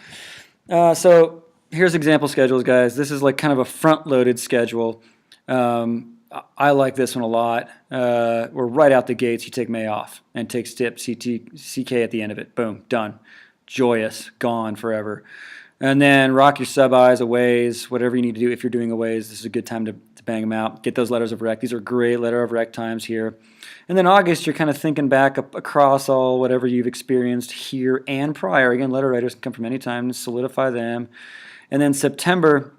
So here's example schedules, guys. This is like kind of a front-loaded schedule. I like this one a lot. We're right out the gates. You take May off and take STIP, CK at the end of it. Boom, done. Joyous, gone forever. And then rock your sub-Is, aways, whatever you need to do. If you're doing aways, this is a good time to bang them out. Get those letters of rec. These are great letter of rec times here. And then August, you're kind of thinking back across all whatever you've experienced here and prior. Again, letter writers can come from any time. Solidify them. And then September,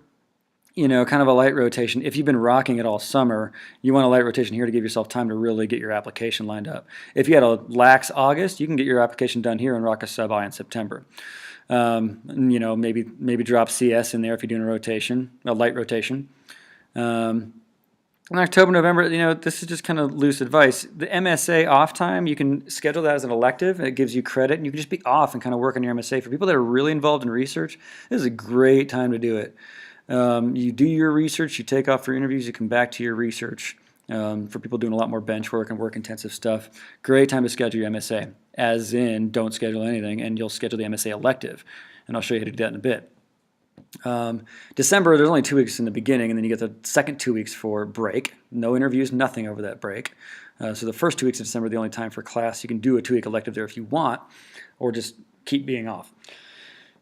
kind of a light rotation. If you've been rocking it all summer, you want a light rotation here to give yourself time to really get your application lined up. If you had a lax August, you can get your application done here and rock a sub-I in September. Maybe drop CS in there if you're doing a light rotation. In October, November, this is just kind of loose advice. The MSA off time, you can schedule that as an elective. It gives you credit, and you can just be off and kind of work on your MSA. For people that are really involved in research, this is a great time to do it. You do your research, you take off for interviews, you come back to your research. For people doing a lot more bench work and work-intensive stuff, great time to schedule your MSA. As in, don't schedule anything, and you'll schedule the MSA elective. And I'll show you how to do that in a bit. December, there's only 2 weeks in the beginning, and then you get the second 2 weeks for break. No interviews, nothing over that break. So the first 2 weeks of December are the only time for class. You can do a 2-week elective there if you want, or just keep being off.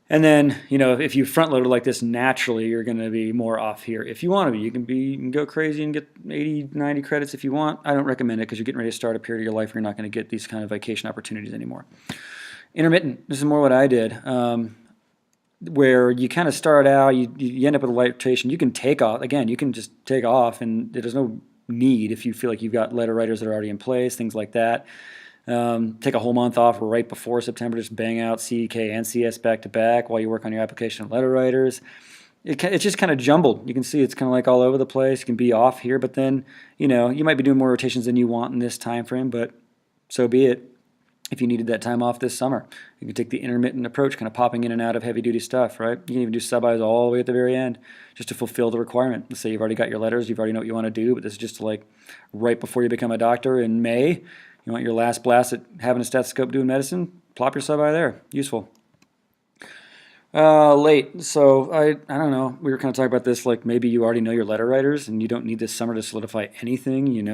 And then, if you front load it like this, naturally you're going to be more off here. If you want to be, you can go crazy and get 80, 90 credits if you want. I don't recommend it because you're getting ready to start a period of your life where you're not going to get these kind of vacation opportunities anymore. Intermittent, this is more what I did, where you kind of start out, you end up with a light rotation. You can take off, again, you can just take off, and there's no need if you feel like you've got letter writers that are already in place, things like that. Take a whole month off right before September, just bang out CK and CS back to back while you work on your application of letter writers. It's just kind of jumbled. You can see it's kind of like all over the place. You can be off here, but then, you might be doing more rotations than you want in this time frame, but so be it. If you needed that time off this summer, you can take the intermittent approach, kind of popping in and out of heavy-duty stuff, right? You can even do sub-Is all the way at the very end just to fulfill the requirement. Let's say you've already got your letters, you've already know what you want to do, but this is just like right before you become a doctor in May. You want your last blast at having a stethoscope doing medicine, plop your sub-I there. Useful. Late. So I don't know. We were kind of talking about this, like maybe you already know your letter writers and you don't need this summer to solidify anything.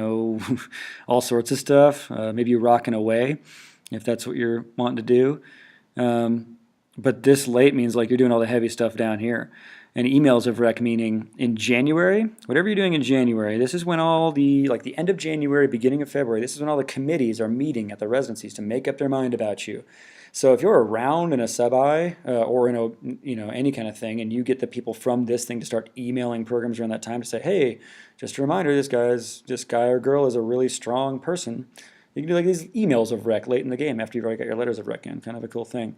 All sorts of stuff. Maybe you're rocking away if that's what you're wanting to do. But this late means like you're doing all the heavy stuff down here. And emails of rec meaning in January, whatever you're doing in January, this is when all the end of January, beginning of February, this is when all the committees are meeting at the residencies to make up their mind about you. So if you're around in a sub-I or in any kind of thing, and you get the people from this thing to start emailing programs around that time to say, hey, just a reminder, this guy or girl is a really strong person. You can do like these emails of rec late in the game after you've already got your letters of rec in. Kind of a cool thing.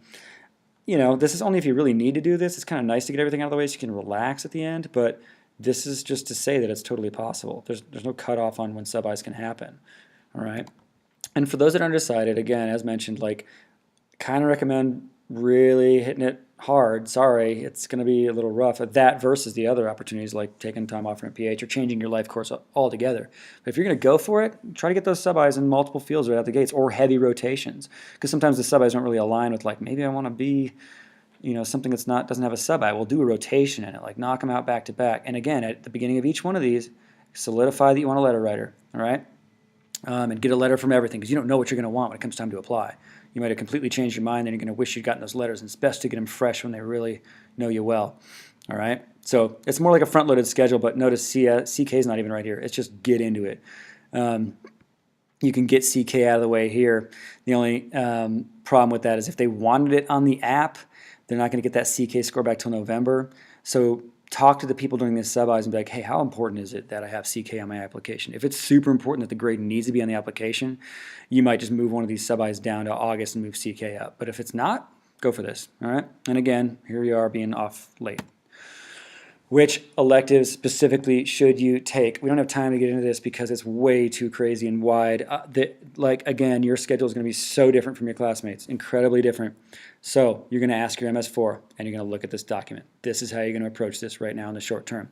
This is only if you really need to do this. It's kind of nice to get everything out of the way so you can relax at the end, but this is just to say that it's totally possible. There's no cutoff on when sub-Is can happen, all right? And for those that are undecided, again, as mentioned, kind of recommend really hitting it hard. Sorry, it's going to be a little rough. That versus the other opportunities like taking time off from a PH or changing your life course altogether. But if you're going to go for it, try to get those sub-Is in multiple fields right out the gates or heavy rotations. Because sometimes the sub-Is don't really align with maybe I want to be something that's doesn't have a sub-I. We'll do a rotation in it, knock them out back to back. And again, at the beginning of each one of these, solidify that you want a letter writer, all right? And get a letter from everything because you don't know what you're going to want when it comes time to apply. You might have completely changed your mind, then you're going to wish you'd gotten those letters, and it's best to get them fresh when they really know you well. All right? So it's more like a front-loaded schedule, but notice CK is not even right here. It's just get into it. you can get CK out of the way here. The only problem with that is if they wanted it on the app, they're not going to get that CK score back till November. So talk to the people doing this sub-Is and be like, hey, how important is it that I have CK on my application? If it's super important that the grade needs to be on the application, you might just move one of these sub-Is down to August and move CK up. But if it's not, go for this, all right? And again, here we are being off late. Which electives specifically should you take? We don't have time to get into this because it's way too crazy and wide. Again, your schedule is going to be so different from your classmates, incredibly different. So you're going to ask your MS4 and you're going to look at this document. This is how you're going to approach this right now in the short term.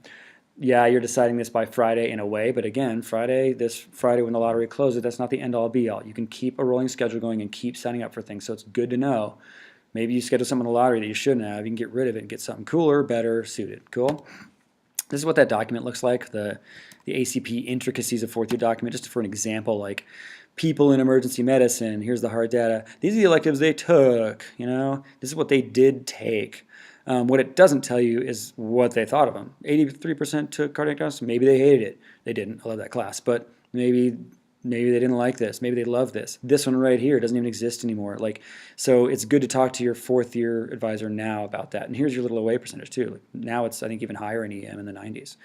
Yeah, you're deciding this by Friday in a way, but again, this Friday when the lottery closes, that's not the end all be all. You can keep a rolling schedule going and keep signing up for things, so it's good to know. Maybe you schedule something in the lottery that you shouldn't have. You can get rid of it and get something cooler, better suited. Cool? This is what that document looks like, the ACP intricacies of fourth year document, just for an example, like people in emergency medicine, here's the hard data. These are the electives they took, This is what they did take. What it doesn't tell you is what they thought of them. 83% took cardiac diagnostics. Maybe they hated it. They didn't. I love that class. But maybe they didn't like this. Maybe they love this. This one right here doesn't even exist anymore. So it's good to talk to your fourth year advisor now about that. And here's your little away percentage too. Now it's, I think, even higher in EM in the 90s.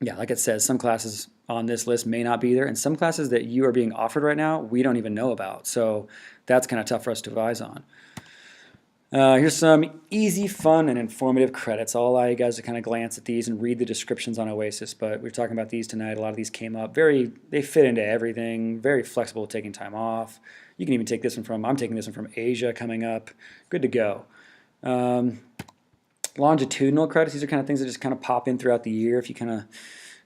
Yeah, like it says, some classes on this list may not be there, and some classes that you are being offered right now, we don't even know about. So that's kind of tough for us to advise on. Here's some easy, fun, and informative credits. I'll allow you guys to kind of glance at these and read the descriptions on Oasis, but we're talking about these tonight. A lot of these came up. They fit into everything, very flexible with taking time off. You can even take this one I'm taking this one from Asia coming up. Good to go. Longitudinal credits, these are kind of things that just kind of pop in throughout the year if you kind of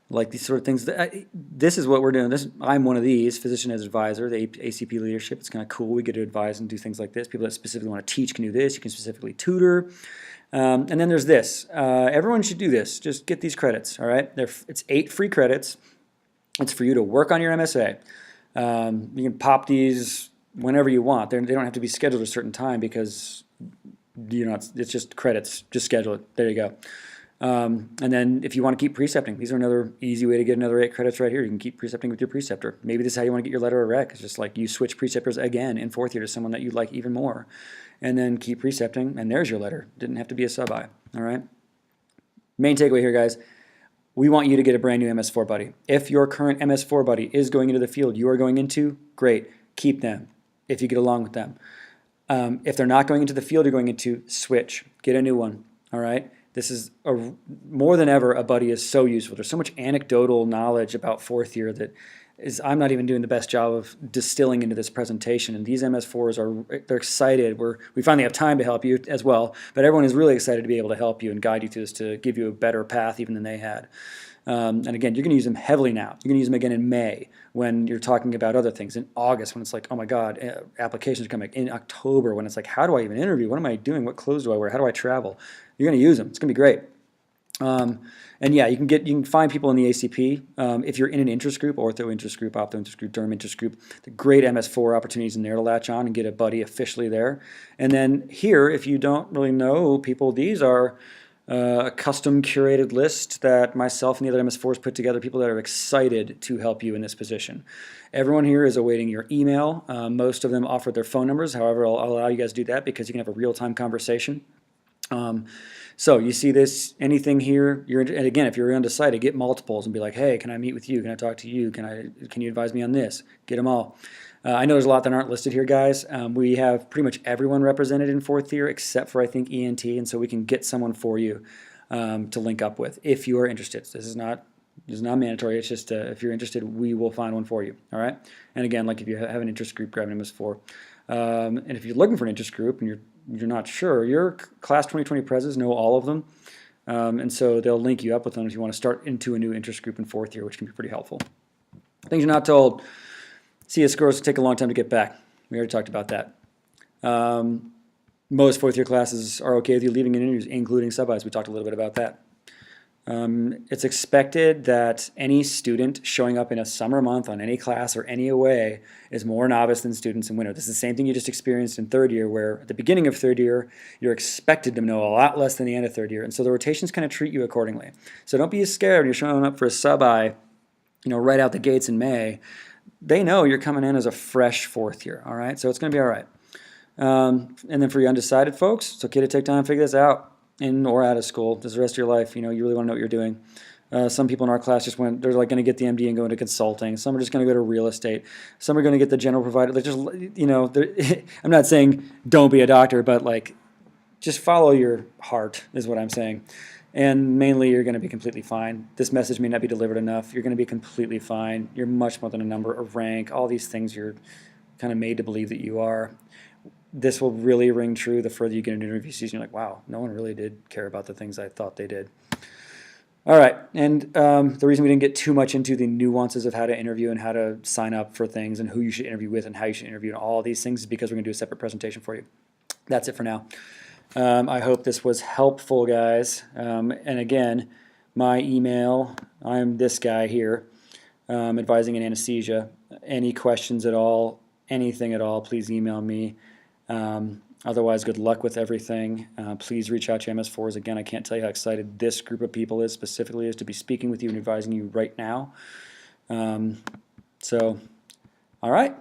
like these sort of things. This is what we're doing. I'm one of these, physician as advisor, the ACP leadership. It's kind of cool. We get to advise and do things like this. People that specifically want to teach can do this. You can specifically tutor. And then there's this. Everyone should do this. Just get these credits, all right? It's 8 free credits. It's for you to work on your MSA. You can pop these whenever you want. They don't have to be scheduled at a certain time because it's just credits. Just schedule it. There you go. And then if you want to keep precepting, these are another easy way to get another 8 credits right here. You can keep precepting with your preceptor. Maybe this is how you want to get your letter of rec. It's just like you switch preceptors again in fourth year to someone that you like even more. And then keep precepting, and there's your letter. Didn't have to be a sub-I, all right? Main takeaway here, guys. We want you to get a brand new MS4 buddy. If your current MS4 buddy is going into the field you are going into, great. Keep them if you get along with them. If they're not going into the field you're going into, switch. Get a new one, all right? This is, more than ever, a buddy is so useful. There's so much anecdotal knowledge about fourth year that I'm not even doing the best job of distilling into this presentation. And these MS4s they're excited. We finally have time to help you as well. But everyone is really excited to be able to help you and guide you through this to give you a better path even than they had. And again, you're going to use them heavily now. You're going to use them again in May when you're talking about other things. In August when it's like, oh my God, applications are coming. In October when it's like, how do I even interview? What am I doing? What clothes do I wear? How do I travel? You're going to use them. It's going to be great. And yeah, you can find people in the ACP. If you're in an interest group, ortho interest group, opto interest group, derm interest group, the great MS4 opportunities in there to latch on and get a buddy officially there. And then here, if you don't really know people, these are a custom curated list that myself and the other MS4s put together, people that are excited to help you in this position. Everyone here is awaiting your email. Most of them offered their phone numbers. However, I'll allow you guys to do that because you can have a real-time conversation. So you see this, anything here, and again, if you're undecided, get multiples and be like, hey, can I meet with you? Can I talk to you? Can you advise me on this? Get them all. I know there's a lot that aren't listed here, guys. We have pretty much everyone represented in fourth year except for, I think, ENT, and so we can get someone for you to link up with if you are interested. This is not mandatory. It's just if you're interested, we will find one for you, all right? And again, like if you have an interest group, grab an MS4. And if you're looking for an interest group and you're not sure, your class 2020 preses know all of them, and so they'll link you up with them if you want to start into a new interest group in fourth year, which can be pretty helpful. Things you're not told. CS scores take a long time to get back. We already talked about that. Most fourth year classes are okay with you leaving in interviews, including sub-Is. We talked a little bit about that. It's expected that any student showing up in a summer month on any class or any away is more novice than students in winter. This is the same thing you just experienced in third year, where at the beginning of third year, you're expected to know a lot less than the end of third year. And so the rotations kind of treat you accordingly. So don't be scared when you're showing up for a sub-I right out the gates in May, they know you're coming in as a fresh fourth year, all right? So it's going to be all right. And then for you undecided folks, it's okay to take time to figure this out in or out of school. This is the rest of your life. You really want to know what you're doing. Some people in our class they're like going to get the MD and go into consulting. Some are just going to go to real estate. Some are going to get the general provider. They're just, I'm not saying don't be a doctor, but like just follow your heart is what I'm saying. And mainly you're going to be completely fine. This message may not be delivered enough. You're going to be completely fine. You're much more than a number, a rank, all these things you're kind of made to believe that you are. This will really ring true the further you get into interview season. You're like, wow, no one really did care about the things I thought they did. All right, and the reason we didn't get too much into the nuances of how to interview and how to sign up for things and who you should interview with and how you should interview and all these things is because we're going to do a separate presentation for you. That's it for now. I hope this was helpful, guys. And again, my email, I'm this guy here, advising in anesthesia. Any questions at all, anything at all, please email me. Otherwise, good luck with everything. Please reach out to MS4s. Again, I can't tell you how excited this group of people is to be speaking with you and advising you right now. All right.